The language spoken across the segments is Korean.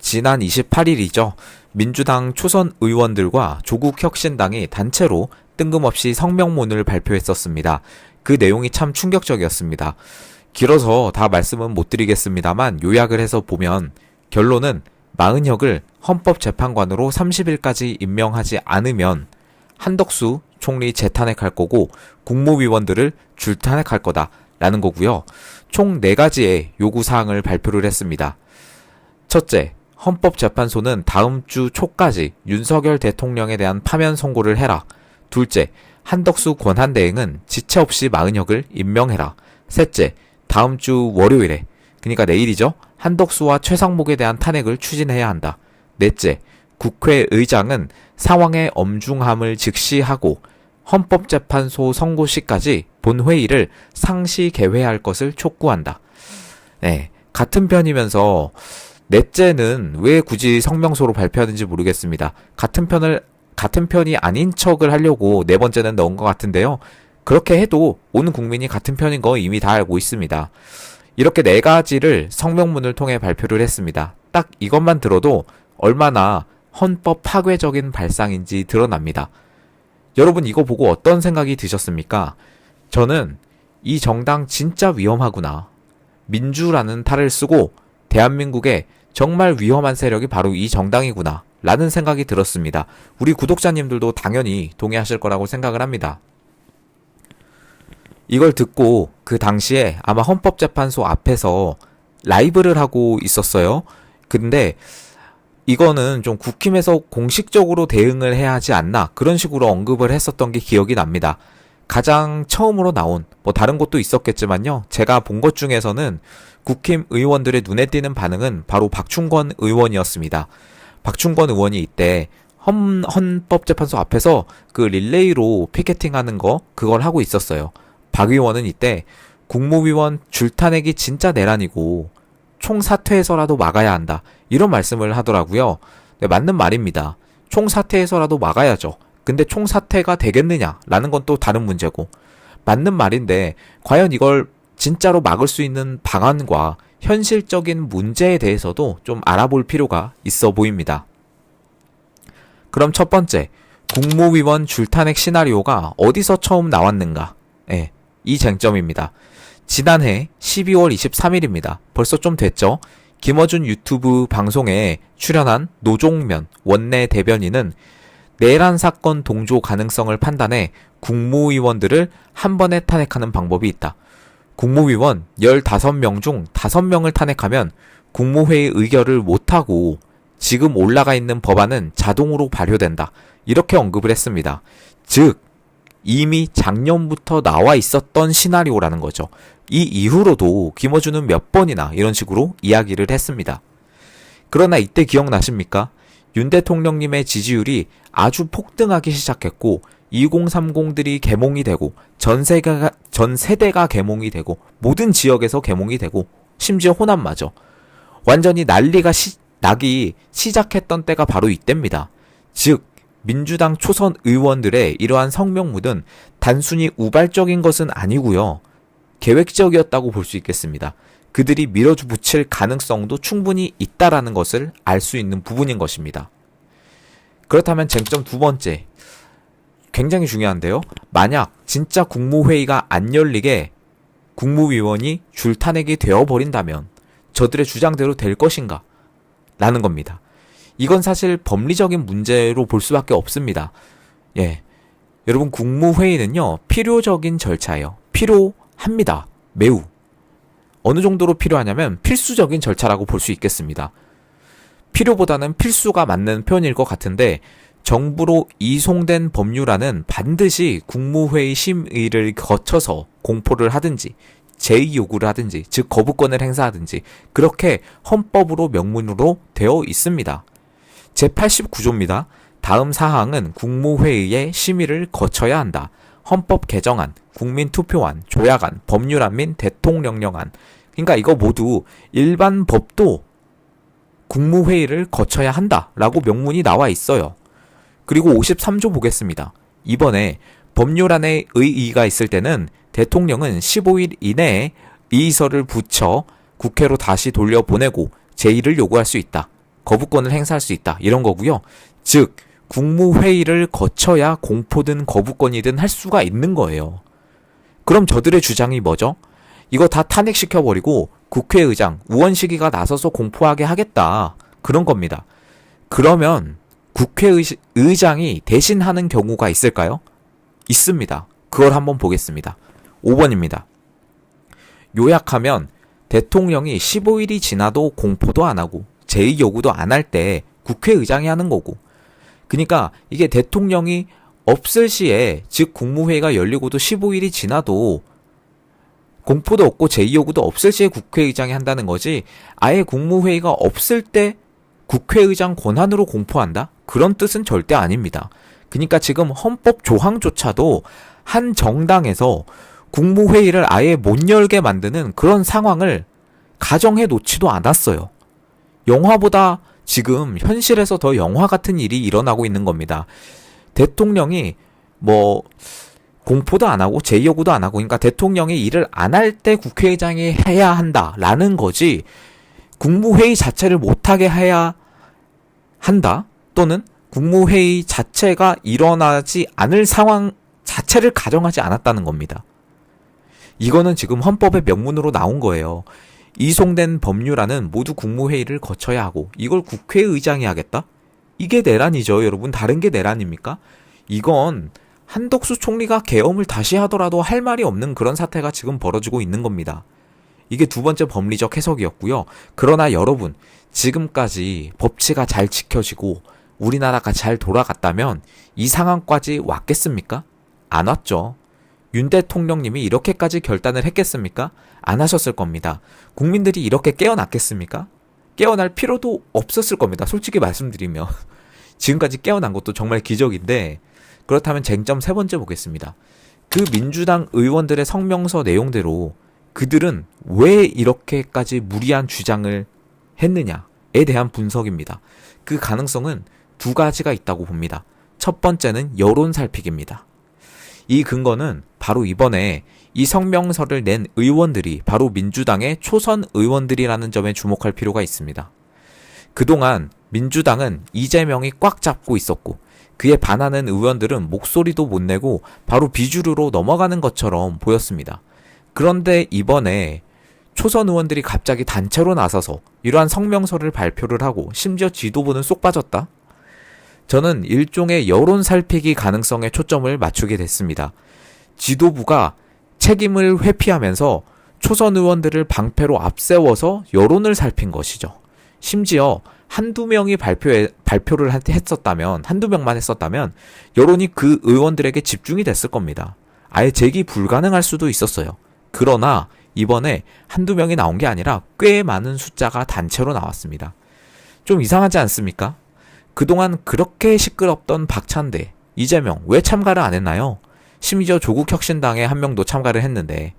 지난 28일이죠. 민주당 초선 의원들과 조국혁신당이 단체로 뜬금없이 성명문을 발표했었습니다. 그 내용이 참 충격적이었습니다. 길어서 다 말씀은 못 드리겠습니다만 요약을 해서 보면 결론은 마은혁을 헌법재판관으로 30일까지 임명하지 않으면 한덕수 총리 재탄핵할 거고 국무위원들을 줄탄핵할 거다라는 거고요. 총 4가지의 요구사항을 발표를 했습니다. 첫째, 헌법재판소는 다음 주 초까지 윤석열 대통령에 대한 파면 선고를 해라. 둘째, 한덕수 권한대행은 지체 없이 마은혁을 임명해라. 셋째, 다음 주 월요일에, 그러니까 내일이죠. 한덕수와 최상목에 대한 탄핵을 추진해야 한다. 넷째, 국회의장은 상황의 엄중함을 직시하고 헌법재판소 선고 시까지 본회의를 상시 개회할 것을 촉구한다. 네, 같은 편이면서 넷째는 왜 굳이 성명서로 발표하는지 모르겠습니다. 같은 편이 아닌 척을 하려고 네 번째는 넣은 것 같은데요. 그렇게 해도 온 국민이 같은 편인 거 이미 다 알고 있습니다. 이렇게 4가지를 성명문을 통해 발표를 했습니다. 딱 이것만 들어도 얼마나 헌법 파괴적인 발상인지 드러납니다. 여러분 이거 보고 어떤 생각이 드셨습니까? 저는 이 정당 진짜 위험하구나. 민주라는 탈을 쓰고 대한민국에 정말 위험한 세력이 바로 이 정당이구나 라는 생각이 들었습니다. 우리 구독자님들도 당연히 동의하실 거라고 생각을 합니다. 이걸 듣고 그 당시에 아마 헌법재판소 앞에서 라이브를 하고 있었어요. 근데 이거는 좀 국힘에서 공식적으로 대응을 해야 하지 않나 그런 식으로 언급을 했었던 게 기억이 납니다. 가장 처음으로 나온 다른 곳도 있었겠지만요. 제가 본 것 중에서는 국힘 의원들의 눈에 띄는 반응은 바로 박충권 의원이었습니다. 박충권 의원이 이때 헌법재판소 앞에서 그 릴레이로 피켓팅하는 거 그걸 하고 있었어요. 박 의원은 이때 국무위원 줄탄핵이 진짜 내란이고 총사퇴해서라도 막아야 한다. 이런 말씀을 하더라고요. 네, 맞는 말입니다. 총사퇴해서라도 막아야죠. 근데 총사퇴가 되겠느냐라는 건 또 다른 문제고 맞는 말인데 과연 이걸 진짜로 막을 수 있는 방안과 현실적인 문제에 대해서도 좀 알아볼 필요가 있어 보입니다. 그럼 첫 번째, 국무위원 줄탄핵 시나리오가 어디서 처음 나왔는가? 네, 이 쟁점입니다. 지난해 12월 23일입니다. 벌써 좀 됐죠? 김어준 유튜브 방송에 출연한 노종면 원내 대변인은 내란 사건 동조 가능성을 판단해 국무위원들을 한 번에 탄핵하는 방법이 있다. 국무위원 15명 중 5명을 탄핵하면 국무회의 의결을 못하고 지금 올라가 있는 법안은 자동으로 발효된다. 이렇게 언급을 했습니다. 즉 이미 작년부터 나와 있었던 시나리오라는 거죠. 이 이후로도 김어준은 몇 번이나 이런 식으로 이야기를 했습니다. 그러나 이때 기억나십니까? 윤 대통령님의 지지율이 아주 폭등하기 시작했고 2030들이 개몽이 되고 전 세대가 개몽이 되고 모든 지역에서 개몽이 되고 심지어 호남마저 완전히 난리가 나기 시작했던 때가 바로 이때입니다. 즉 민주당 초선 의원들의 이러한 성명문은 단순히 우발적인 것은 아니고요. 계획적이었다고 볼 수 있겠습니다. 그들이 밀어붙일 가능성도 충분히 있다라는 것을 알 수 있는 부분인 것입니다. 그렇다면 쟁점 두 번째, 굉장히 중요한데요. 만약 진짜 국무회의가 안 열리게 국무위원이 줄탄핵이 되어버린다면 저들의 주장대로 될 것인가? 라는 겁니다. 이건 사실 법리적인 문제로 볼 수밖에 없습니다. 예, 여러분 국무회의는요 필요적인 절차예요. 필요합니다. 매우. 어느 정도로 필요하냐면 필수적인 절차라고 볼 수 있겠습니다. 필요보다는 필수가 맞는 표현일 것 같은데 정부로 이송된 법률안은 반드시 국무회의 심의를 거쳐서 공포를 하든지 제의 요구를 하든지 즉 거부권을 행사하든지 그렇게 헌법으로 명문으로 되어 있습니다. 제89조입니다. 다음 사항은 국무회의의 심의를 거쳐야 한다. 헌법 개정안, 국민투표안, 조약안, 법률안 및 대통령령안. 그러니까 이거 모두 일반 법도 국무회의를 거쳐야 한다라고 명문이 나와 있어요. 그리고 53조 보겠습니다. 이번에 법률안에 의의가 있을 때는 대통령은 15일 이내에 이의서를 붙여 국회로 다시 돌려보내고 제의를 요구할 수 있다. 거부권을 행사할 수 있다. 이런 거고요. 즉 국무회의를 거쳐야 공포든 거부권이든 할 수가 있는 거예요. 그럼 저들의 주장이 뭐죠? 이거 다 탄핵시켜버리고 국회의장, 우원식이가 나서서 공포하게 하겠다. 그런 겁니다. 그러면 국회의장이 대신하는 경우가 있을까요? 있습니다. 그걸 한번 보겠습니다. 5번입니다. 요약하면 대통령이 15일이 지나도 공포도 안 하고 제의 요구도 안 할 때 국회의장이 하는 거고, 그러니까 이게 대통령이 없을 시에, 즉 국무회의가 열리고도 15일이 지나도 공포도 없고 제의 요구도 없을 시에 국회의장이 한다는 거지, 아예 국무회의가 없을 때 국회의장 권한으로 공포한다? 그런 뜻은 절대 아닙니다. 그러니까 지금 헌법 조항조차도 한 정당에서 국무회의를 아예 못 열게 만드는 그런 상황을 가정해 놓지도 않았어요. 영화보다 지금 현실에서 더 영화 같은 일이 일어나고 있는 겁니다. 대통령이 공포도 안 하고 제의 요구도 안 하고, 그러니까 대통령이 일을 안 할 때 국회의장이 해야 한다라는 거지, 국무회의 자체를 못하게 해야 한다, 또는 국무회의 자체가 일어나지 않을 상황 자체를 가정하지 않았다는 겁니다. 이거는 지금 헌법의 명문으로 나온 거예요. 이송된 법률안은 모두 국무회의를 거쳐야 하고 이걸 국회의장이 하겠다? 이게 내란이죠, 여러분. 다른 게 내란입니까? 이건 한덕수 총리가 계엄을 다시 하더라도 할 말이 없는 그런 사태가 지금 벌어지고 있는 겁니다. 이게 두 번째 법리적 해석이었고요. 그러나 여러분, 지금까지 법치가 잘 지켜지고 우리나라가 잘 돌아갔다면 이 상황까지 왔겠습니까? 안 왔죠. 윤 대통령님이 이렇게까지 결단을 했겠습니까? 안 하셨을 겁니다. 국민들이 이렇게 깨어났겠습니까? 깨어날 필요도 없었을 겁니다. 솔직히 말씀드리면. 지금까지 깨어난 것도 정말 기적인데, 그렇다면 쟁점 세 번째 보겠습니다. 그 민주당 의원들의 성명서 내용대로 그들은 왜 이렇게까지 무리한 주장을 했느냐에 대한 분석입니다. 그 가능성은 두 가지가 있다고 봅니다. 첫 번째는 여론 살피기입니다. 이 근거는 바로 이번에 이 성명서를 낸 의원들이 바로 민주당의 초선 의원들이라는 점에 주목할 필요가 있습니다. 그동안 민주당은 이재명이 꽉 잡고 있었고 그에 반하는 의원들은 목소리도 못 내고 바로 비주류로 넘어가는 것처럼 보였습니다. 그런데 이번에 초선 의원들이 갑자기 단체로 나서서 이러한 성명서를 발표를 하고 심지어 지도부는 쏙 빠졌다? 저는 일종의 여론 살피기 가능성에 초점을 맞추게 됐습니다. 지도부가 책임을 회피하면서 초선 의원들을 방패로 앞세워서 여론을 살핀 것이죠. 심지어 한두 명이 발표를 했었다면, 한두 명만 했었다면 여론이 그 의원들에게 집중이 됐을 겁니다. 아예 제기 불가능할 수도 있었어요. 그러나 이번에 한두 명이 나온 게 아니라 꽤 많은 숫자가 단체로 나왔습니다. 좀 이상하지 않습니까? 그동안 그렇게 시끄럽던 박찬대, 이재명 왜 참가를 안 했나요? 심지어 조국혁신당에 한 명도 참가를 했는데,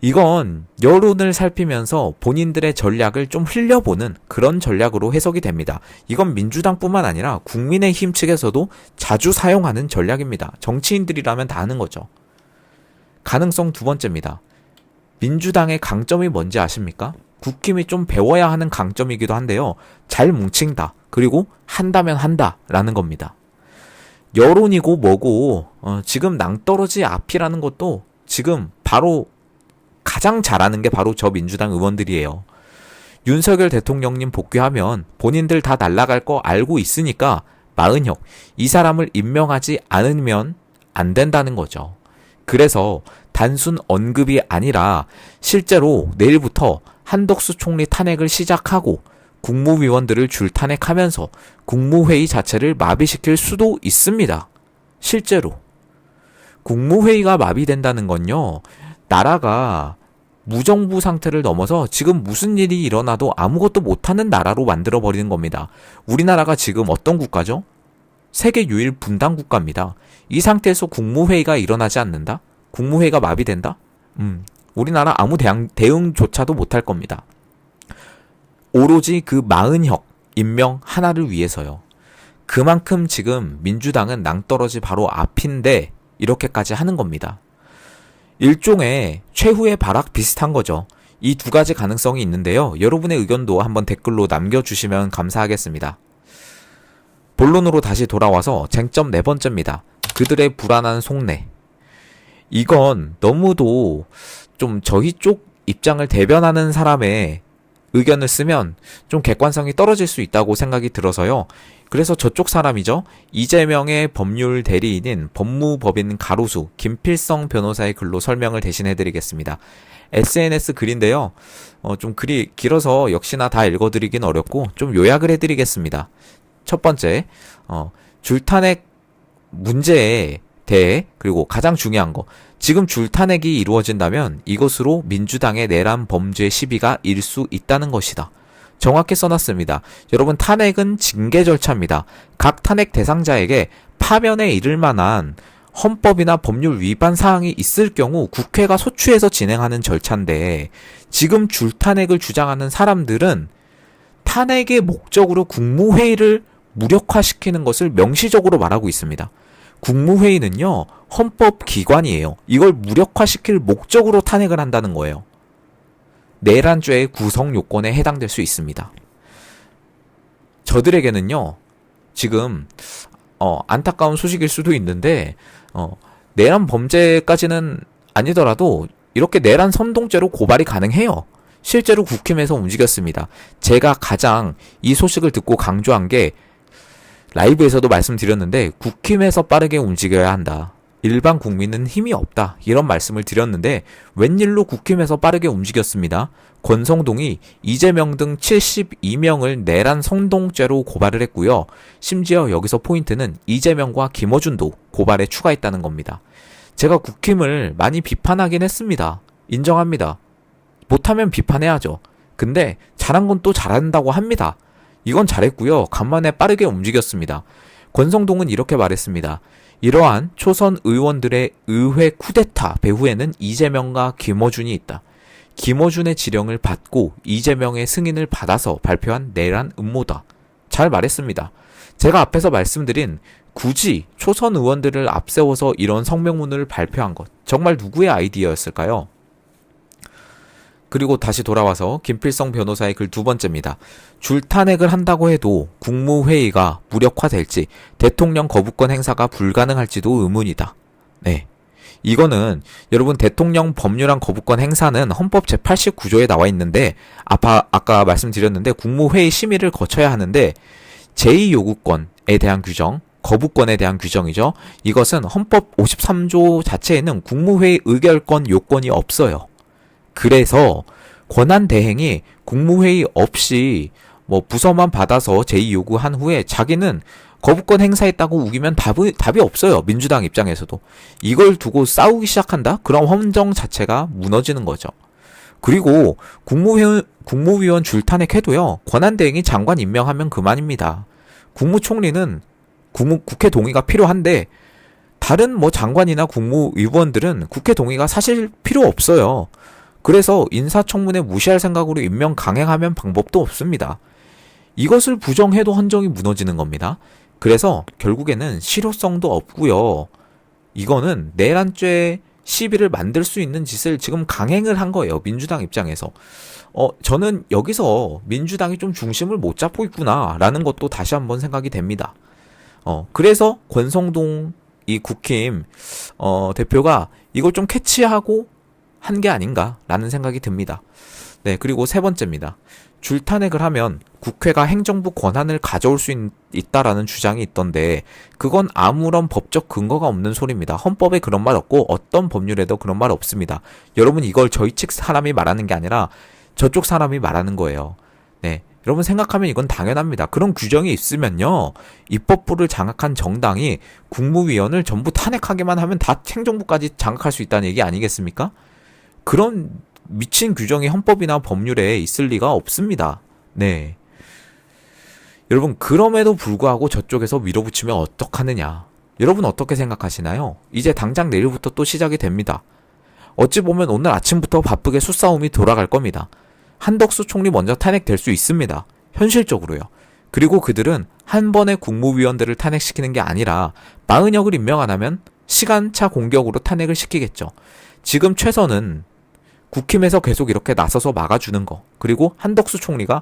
이건 여론을 살피면서 본인들의 전략을 좀 흘려보는 그런 전략으로 해석이 됩니다. 이건 민주당뿐만 아니라 국민의힘 측에서도 자주 사용하는 전략입니다. 정치인들이라면 다 아는 거죠. 가능성 두 번째입니다. 민주당의 강점이 뭔지 아십니까? 국힘이 좀 배워야 하는 강점이기도 한데요. 잘 뭉친다. 그리고 한다면 한다라는 겁니다. 여론이고 뭐고 지금 낭떠러지 앞이라는 것도 지금 바로 가장 잘하는 게 바로 저 민주당 의원들이에요. 윤석열 대통령님 복귀하면 본인들 다 날아갈 거 알고 있으니까 마은혁, 이 사람을 임명하지 않으면 안 된다는 거죠. 그래서 단순 언급이 아니라 실제로 내일부터 한덕수 총리 탄핵을 시작하고 국무위원들을 줄 탄핵하면서 국무회의 자체를 마비시킬 수도 있습니다. 실제로. 국무회의가 마비된다는 건요, 나라가 무정부 상태를 넘어서 지금 무슨 일이 일어나도 아무것도 못하는 나라로 만들어버리는 겁니다. 우리나라가 지금 어떤 국가죠? 세계 유일 분단 국가입니다. 이 상태에서 국무회의가 일어나지 않는다? 국무회의가 마비된다? 우리나라 아무 대응조차도 못할 겁니다. 오로지 그 마은혁 임명 하나를 위해서요. 그만큼 지금 민주당은 낭떠러지 바로 앞인데 이렇게까지 하는 겁니다. 일종의 최후의 발악 비슷한 거죠. 이 두 가지 가능성이 있는데요. 여러분의 의견도 한번 댓글로 남겨주시면 감사하겠습니다. 본론으로 다시 돌아와서 쟁점 네 번째입니다. 그들의 불안한 속내. 이건 너무도 좀 저희 쪽 입장을 대변하는 사람의 의견을 쓰면 좀 객관성이 떨어질 수 있다고 생각이 들어서요. 그래서 저쪽 사람이죠. 이재명의 법률 대리인인 법무법인 가로수 김필성 변호사의 글로 설명을 대신해드리겠습니다. SNS 글인데요. 좀 글이 길어서 역시나 다 읽어드리긴 어렵고 좀 요약을 해드리겠습니다. 첫 번째, 줄탄핵 문제에 대해 그리고 가장 중요한 거, 지금 줄탄핵이 이루어진다면 이것으로 민주당의 내란 범죄 시비가 일 수 있다는 것이다. 정확히 써놨습니다. 여러분, 탄핵은 징계 절차입니다. 각 탄핵 대상자에게 파면에 이를 만한 헌법이나 법률 위반 사항이 있을 경우 국회가 소추해서 진행하는 절차인데, 지금 줄탄핵을 주장하는 사람들은 탄핵의 목적으로 국무회의를 무력화시키는 것을 명시적으로 말하고 있습니다. 국무회의는요, 헌법기관이에요. 이걸 무력화시킬 목적으로 탄핵을 한다는 거예요. 내란죄의 구성 요건에 해당될 수 있습니다. 저들에게는요, 지금 안타까운 소식일 수도 있는데 내란 범죄까지는 아니더라도 이렇게 내란 선동죄로 고발이 가능해요. 실제로 국힘에서 움직였습니다. 제가 가장 이 소식을 듣고 강조한 게, 라이브에서도 말씀드렸는데 국힘에서 빠르게 움직여야 한다. 일반 국민은 힘이 없다. 이런 말씀을 드렸는데 웬일로 국힘에서 빠르게 움직였습니다. 권성동이 이재명 등 72명을 내란 선동죄로 고발을 했고요. 심지어 여기서 포인트는 이재명과 김어준도 고발에 추가했다는 겁니다. 제가 국힘을 많이 비판하긴 했습니다. 인정합니다. 못하면 비판해야죠. 근데 잘한 건 또 잘한다고 합니다. 이건 잘했고요. 간만에 빠르게 움직였습니다. 권성동은 이렇게 말했습니다. 이러한 초선 의원들의 의회 쿠데타 배후에는 이재명과 김어준이 있다. 김어준의 지령을 받고 이재명의 승인을 받아서 발표한 내란 음모다. 잘 말했습니다. 제가 앞에서 말씀드린 굳이 초선 의원들을 앞세워서 이런 성명문을 발표한 것, 정말 누구의 아이디어였을까요? 그리고 다시 돌아와서 김필성 변호사의 글 두 번째입니다. 줄탄핵을 한다고 해도 국무회의가 무력화될지 대통령 거부권 행사가 불가능할지도 의문이다. 네. 이거는 여러분, 대통령 법률안 거부권 행사는 헌법 제89조에 나와 있는데 아까 말씀드렸는데 국무회의 심의를 거쳐야 하는데, 제2요구권에 대한 규정, 거부권에 대한 규정이죠. 이것은 헌법 53조 자체에는 국무회의 의결권 요건이 없어요. 그래서 권한 대행이 국무회의 없이 부서만 받아서 제2요구한 후에 자기는 거부권 행사했다고 우기면 답이 없어요. 민주당 입장에서도. 이걸 두고 싸우기 시작한다? 그럼 헌정 자체가 무너지는 거죠. 그리고 국무위원 줄탄핵해도요, 권한 대행이 장관 임명하면 그만입니다. 국무총리는 국회 동의가 필요한데 다른 장관이나 국무위원들은 국회 동의가 사실 필요 없어요. 그래서 인사청문회 무시할 생각으로 임명 강행하면 방법도 없습니다. 이것을 부정해도 헌정이 무너지는 겁니다. 그래서 결국에는 실효성도 없고요. 이거는 내란죄 시비를 만들 수 있는 짓을 지금 강행을 한 거예요. 민주당 입장에서. 저는 여기서 민주당이 좀 중심을 못 잡고 있구나라는 것도 다시 한번 생각이 됩니다. 그래서 권성동 이 국힘 대표가 이걸 좀 캐치하고 한 게 아닌가라는 생각이 듭니다. 네, 그리고 세 번째입니다. 줄탄핵을 하면 국회가 행정부 권한을 가져올 수 있다라는 주장이 있던데, 그건 아무런 법적 근거가 없는 소리입니다. 헌법에 그런 말 없고 어떤 법률에도 그런 말 없습니다. 여러분, 이걸 저희 측 사람이 말하는 게 아니라 저쪽 사람이 말하는 거예요. 네, 여러분 생각하면 이건 당연합니다. 그런 규정이 있으면요, 입법부를 장악한 정당이 국무위원을 전부 탄핵하기만 하면 다 행정부까지 장악할 수 있다는 얘기 아니겠습니까? 그런 미친 규정이 헌법이나 법률에 있을 리가 없습니다. 네. 여러분, 그럼에도 불구하고 저쪽에서 밀어붙이면 어떡하느냐. 여러분 어떻게 생각하시나요? 이제 당장 내일부터 또 시작이 됩니다. 어찌 보면 오늘 아침부터 바쁘게 수싸움이 돌아갈 겁니다. 한덕수 총리 먼저 탄핵될 수 있습니다. 현실적으로요. 그리고 그들은 한 번에 국무위원들을 탄핵시키는 게 아니라 마은혁을 임명 안 하면 시간차 공격으로 탄핵을 시키겠죠. 지금 최선은 국힘에서 계속 이렇게 나서서 막아주는 거, 그리고 한덕수 총리가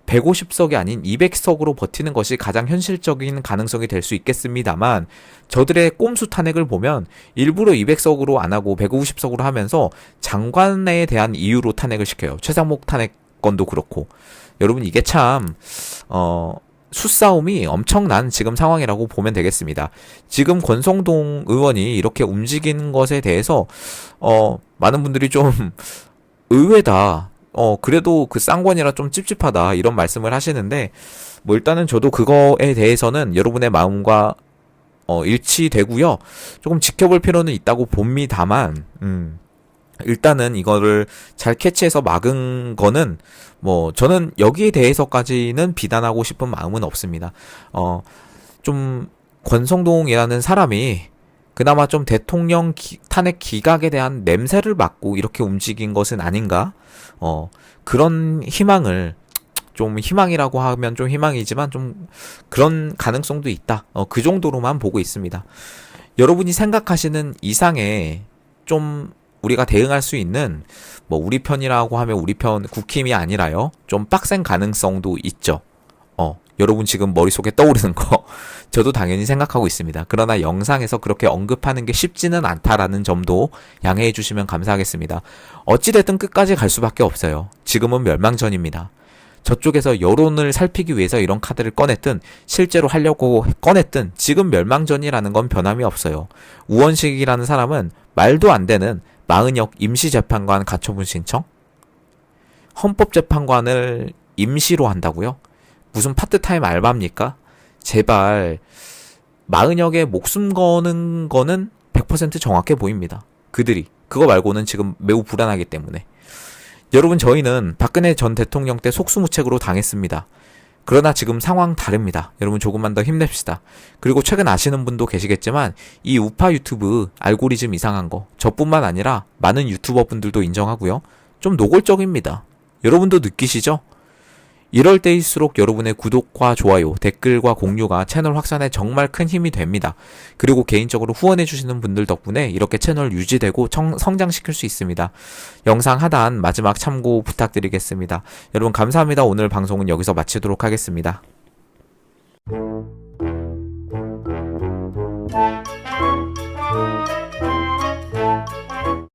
150석이 아닌 200석으로 버티는 것이 가장 현실적인 가능성이 될 수 있겠습니다만, 저들의 꼼수 탄핵을 보면 일부러 200석으로 안 하고 150석으로 하면서 장관에 대한 이유로 탄핵을 시켜요. 최상목 탄핵건도 그렇고. 여러분, 이게 참 수싸움이 엄청난 지금 상황이라고 보면 되겠습니다. 지금 권성동 의원이 이렇게 움직이는 것에 대해서 많은 분들이 좀 의외다, 그래도 그 쌍권이라 좀 찝찝하다, 이런 말씀을 하시는데, 뭐 일단은 저도 그거에 대해서는 여러분의 마음과 일치되고요. 조금 지켜볼 필요는 있다고 봅니다만, 일단은 이거를 잘 캐치해서 막은 거는 뭐 저는 여기에 대해서까지는 비난하고 싶은 마음은 없습니다. 좀 권성동이라는 사람이 그나마 좀 대통령 탄핵 기각에 대한 냄새를 맡고 이렇게 움직인 것은 아닌가? 그런 희망을, 좀 희망이라고 하면 좀 희망이지만 좀 그런 가능성도 있다. 그 정도로만 보고 있습니다. 여러분이 생각하시는 이상의 좀 우리가 대응할 수 있는, 뭐 우리 편이라고 하면 우리 편 국힘이 아니라요, 좀 빡센 가능성도 있죠. 여러분 지금 머릿속에 떠오르는 거 저도 당연히 생각하고 있습니다. 그러나 영상에서 그렇게 언급하는 게 쉽지는 않다라는 점도 양해해 주시면 감사하겠습니다. 어찌됐든 끝까지 갈 수밖에 없어요. 지금은 멸망전입니다. 저쪽에서 여론을 살피기 위해서 이런 카드를 꺼냈든 실제로 하려고 꺼냈든 지금 멸망전이라는 건 변함이 없어요. 우원식이라는 사람은 말도 안 되는 마은혁 임시재판관 가처분 신청? 헌법재판관을 임시로 한다고요? 무슨 파트타임 알바입니까? 제발, 마은혁의 목숨 거는 거는 100% 정확해 보입니다. 그들이. 그거 말고는 지금 매우 불안하기 때문에. 여러분, 저희는 박근혜 전 대통령 때 속수무책으로 당했습니다. 그러나 지금 상황 다릅니다. 여러분, 조금만 더 힘냅시다. 그리고 최근 아시는 분도 계시겠지만 이 우파 유튜브 알고리즘 이상한 거 저뿐만 아니라 많은 유튜버 분들도 인정하고요. 좀 노골적입니다. 여러분도 느끼시죠? 이럴 때일수록 여러분의 구독과 좋아요, 댓글과 공유가 채널 확산에 정말 큰 힘이 됩니다. 그리고 개인적으로 후원해주시는 분들 덕분에 이렇게 채널 유지되고 성장시킬 수 있습니다. 영상 하단 마지막 참고 부탁드리겠습니다. 여러분 감사합니다. 오늘 방송은 여기서 마치도록 하겠습니다.